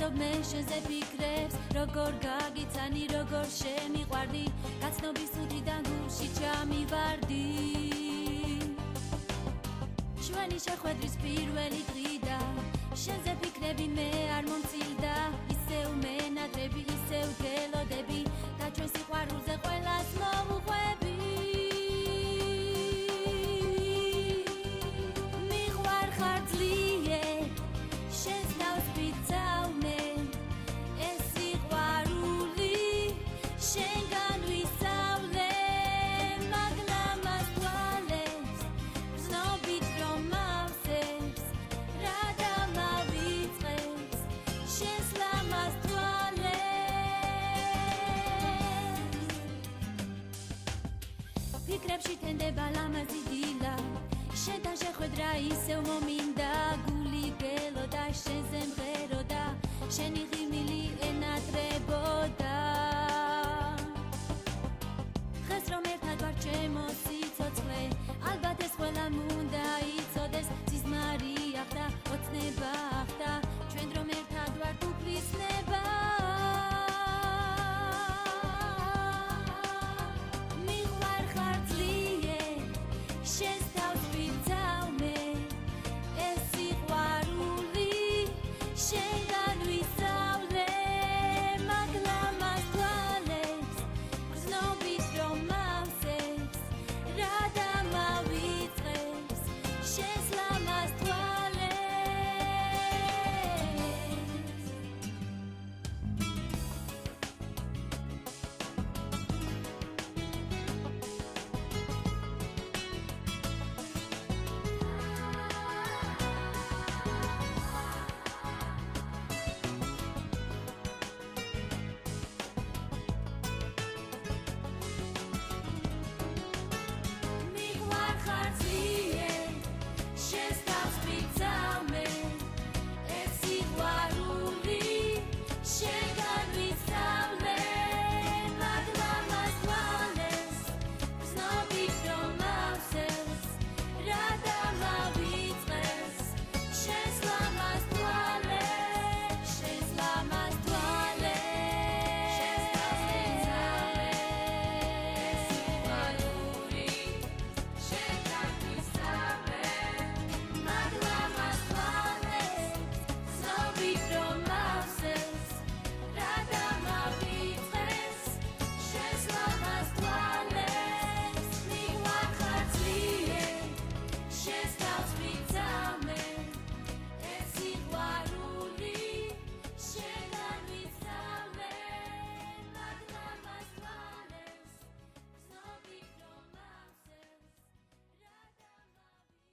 ვფიქრობ მე შენზე ფიქრებს როგორ გაგიცანი როგორ შემიყვარდი გაცნობის უდიდან გულში ჩამივარდი ჩვენი შეხვედრის პირველი დღიდან შენზე ფიქრები მე არ მომცილდა ისევ მენატრები ისევ გელოდები და ჩვენ სიყვარულზე ყველას მოვუყვები მიყვარ ხარ ძლიერ შენს თავს ვიწავნე ეს სიყვარული შენგან ვისწავლე მაგრამ მას თვალებს ვზნობით რომ მავსებს რა დამავიწყებს შენს ლამაზ თვალებს ფიქრებში თენდება ლამაზი დილა შენთან შეხვედრა ისევ მომინდა გული გელოდა შენზე მღეროდა შენი ღიმილი